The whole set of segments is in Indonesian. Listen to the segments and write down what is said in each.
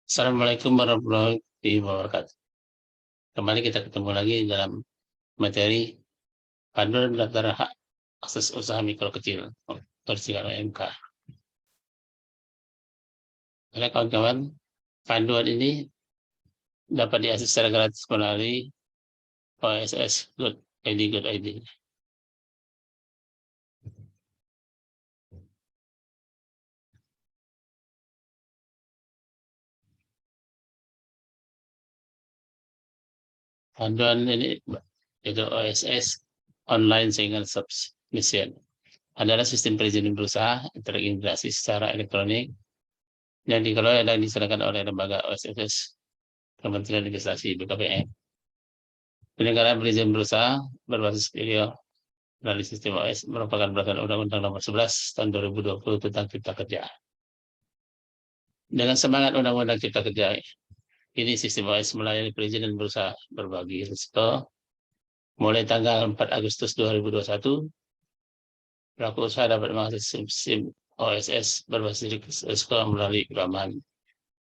Assalamualaikum warahmatullahi wabarakatuh. Kembali kita ketemu lagi dalam materi panduan pendaftaran hak akses usaha mikro kecil versi OMK. Karena kawan-kawan, panduan ini dapat diakses secara gratis melalui oss.id.id. Panduan ini itu OSS Online Single Submission adalah sistem perizinan berusaha terintegrasi secara elektronik yang dikelola dan diserahkan oleh lembaga OSS Kementerian Investasi BKPM. Penyelenggaraan perizinan berusaha berbasis video melalui sistem OS merupakan peraturan Undang-Undang Nomor 11 Tahun 2020 tentang Cipta Kerja. Dengan semangat Undang-Undang Cipta Kerja, ini sistem OS melayani perizinan berusaha berbagi risiko. Mulai tanggal 4 Agustus 2021, pelaku usaha dapat mengakses sistem OSS berbasis risiko melalui laman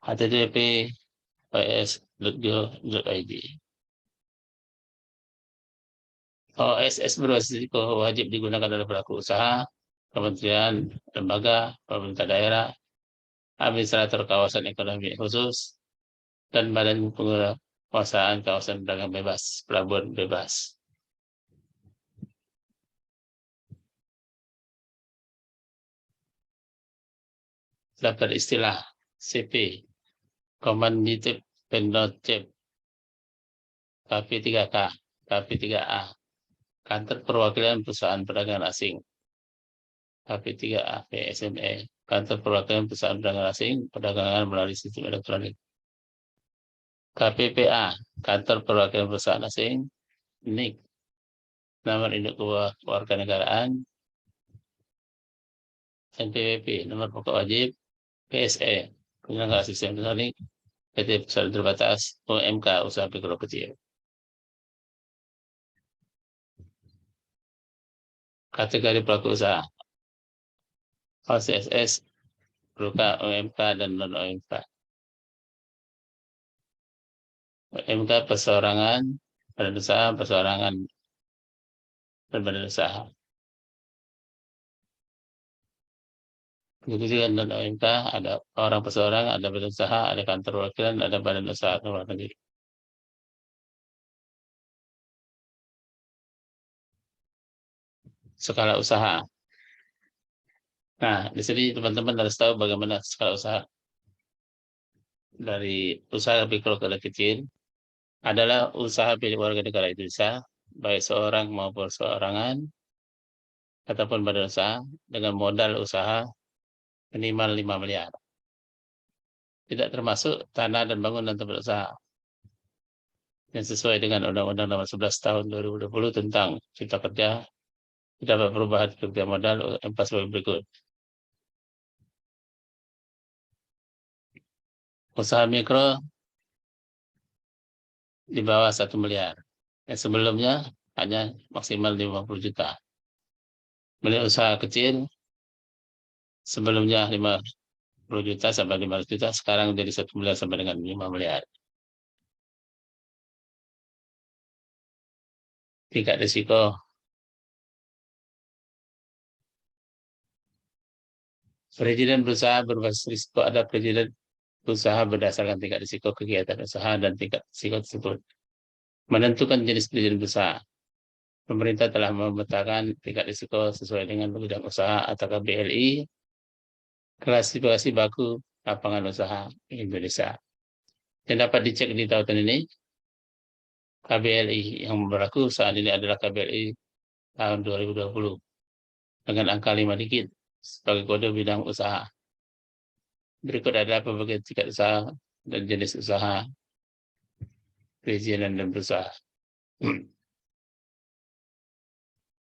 http://os.go.id. OSS berbasis risiko wajib digunakan oleh pelaku usaha, kementerian, lembaga, pemerintah daerah, administrator kawasan ekonomi khusus, dan badan penguasaan kawasan perdagangan bebas, pelabuhan bebas. Daftar istilah CP, Commandite Penotep, KP3K, KP3A, Kantor Perwakilan Perusahaan Perdagangan Asing, KP3A, PSME, Kantor Perwakilan Perusahaan Perdagangan Asing, Perdagangan melalui Sistem Elektronik. KPPA, Kantor Perwakilan Perusahaan Asing, NIK, Nomor Induk Kewarganegaraan, NPWP, Nomor Pokok Wajib, PSE, Penyelenggara Sistem Elektronik, PT Pesawat Terbatas, OMK, Usaha Mikro Kecil. Kategori pelaku usaha, OSS, berupa OMK dan non-OMK. OMK perseorangan, badan usaha perseorangan, dan badan usaha. Begitu juga non-OMK, ada orang perseorangan, ada badan usaha, ada kantor wakilan, ada badan usaha luar negeri. Skala usaha. Nah, di sini teman-teman harus tahu bagaimana skala usaha. Dari usaha mikro ke kecil adalah usaha milik warga negara Indonesia, baik seorang maupun perorangan, ataupun badan usaha dengan modal usaha minimal 5 miliar. Tidak termasuk tanah dan bangunan tempat usaha yang sesuai dengan Undang-Undang Nomor 11 Tahun 2020 tentang Cipta Kerja. Dapat perubahan kerja modal sebagai berikut. Usaha mikro di bawah 1 miliar. Yang sebelumnya hanya maksimal 50 juta. Milik usaha kecil sebelumnya 50 juta sampai 500 juta, sekarang jadi 1 miliar sampai dengan 5 miliar. Tingkat risiko. Perizinan berusaha berbasis risiko, ada perizinan berusaha berdasarkan tingkat risiko kegiatan usaha dan tingkat risiko tersebut. Menentukan jenis perizinan berusaha. Pemerintah telah memetakan tingkat risiko sesuai dengan bidang usaha atau KBLI, klasifikasi baku lapangan usaha Indonesia. Yang dapat dicek di tahun ini, KBLI yang berlaku saat ini adalah KBLI tahun 2020 dengan angka 5 digit sebagai kode bidang usaha. Berikut adalah pembagian tingkat usaha dan jenis usaha, perizinan dan berusaha.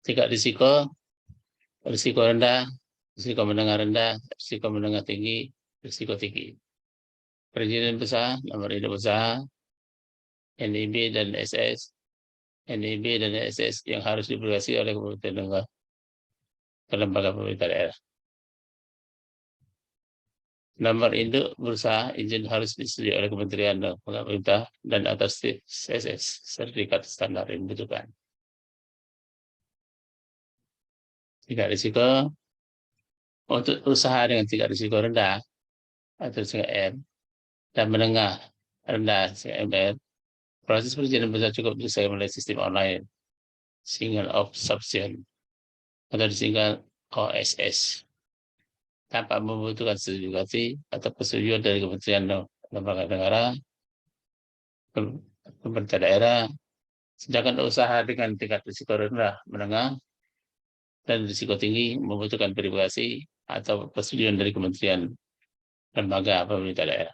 Tingkat risiko rendah, risiko menengah rendah, risiko menengah tinggi, risiko tinggi. Perizinan usaha, nomor induk usaha, NIB dan SS, NIB dan SS yang harus dipublikasi oleh pemerintah lembaga pemerintah daerah. Nomor induk berusaha izin harus disetujui oleh Kementerian dan Pemerintah dan atas CSS, sertifikat standar yang dibutuhkan. Tingkat risiko untuk usaha dengan tingkat risiko rendah atau CR dan menengah rendah CMR, proses perizinan bisa cukup diselesaikan melalui sistem online, single of substitution atau disingkat OSS, tanpa membutuhkan sertifikasi atau persetujuan dari Kementerian Lembaga Negara, pemerintah daerah. Sedangkan usaha dengan tingkat risiko rendah, menengah, dan risiko tinggi membutuhkan verifikasi atau persetujuan dari Kementerian Lembaga Pemerintah Daerah.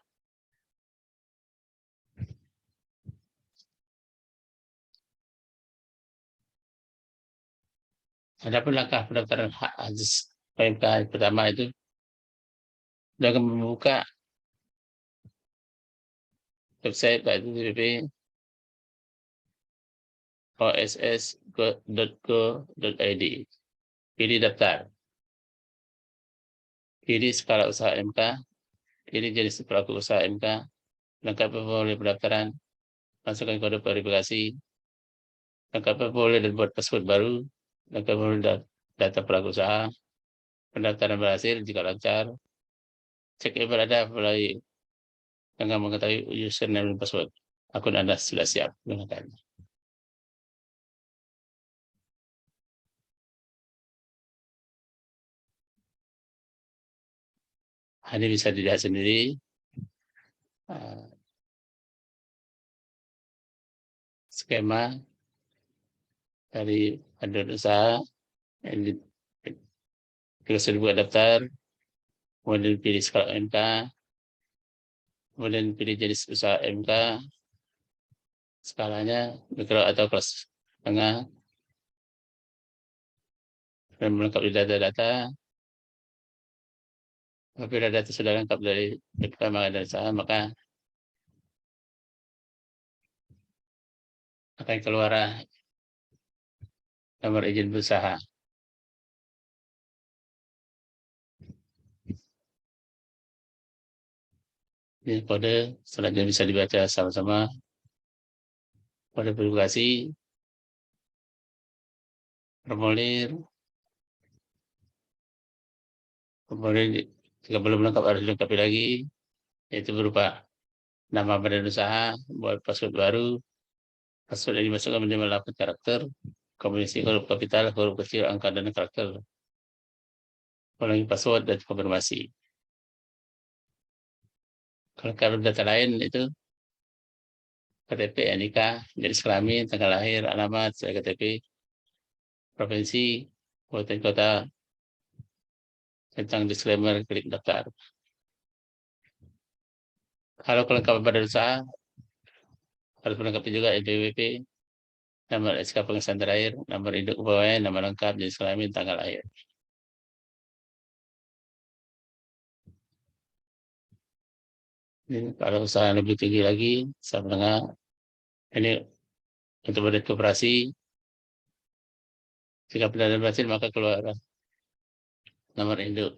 Adapun langkah pendaftaran hak atas PMK pertama itu dengan membuka website yaitu www.oss.go.id. Pilih daftar. Pilih skala usaha MK. Pilih jenis pelaku usaha MK. Lengkapi formulir pendaftaran. Masukkan kode verifikasi. Lengkapi formulir dan buat password baru. Lengkapi formulir data pelaku usaha. Pendaftaran berhasil jika lancar. Cek email Anda melalui dengan mengetahui username dan password. Akun Anda sudah siap gunakan. Ini bisa dilihat sendiri. Skema dari panduan usaha yang sudah buka daftar, kemudian pilih skala MK, kemudian pilih jenis usaha MK, skalanya mikro atau kelas tengah, dan melengkapi data-data. Apabila data sudah lengkap dari pertama dan usaha, maka akan keluar nomor izin berusaha. Ini kode selanjutnya bisa dibaca sama-sama. Kode verifikasi, formulir, kemudian jika belum lengkap harus dilengkapi lagi, yaitu berupa nama badan usaha, buat password baru, password yang dimasukkan minimal 8 karakter, kombinasi huruf kapital, huruf kecil, angka, dan karakter. Ulangi password dan konfirmasi. Kalau data lain itu KTP, NIK, jenis kelamin, tanggal lahir, alamat, KTP, provinsi, kabupaten kota, tentang disclaimer, klik daftar. Kalau kelengkapan badan usaha, harus melengkapi juga NPWP, nomor SK pengesahan terakhir, nomor induk kepegawaian, nama lengkap, jenis kelamin, tanggal lahir. Ini kalau usaha yang lebih tinggi lagi, usaha menengah, ini untuk badan koperasi, jika pendaftaran berhasil maka keluar nomor induk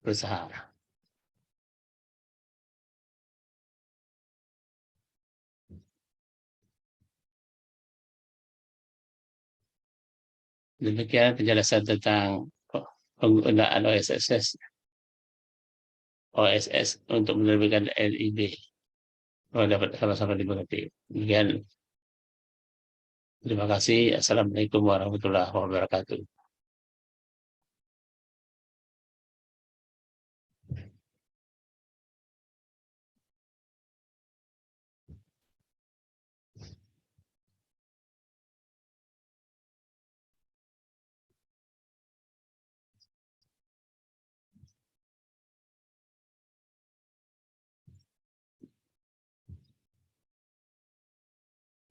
berusaha. Demikian penjelasan tentang penggunaan OSS untuk menerbitkan LIB. Oh, dapat sama-sama dimengerti. Demikian. Terima kasih. Assalamualaikum warahmatullahi wabarakatuh.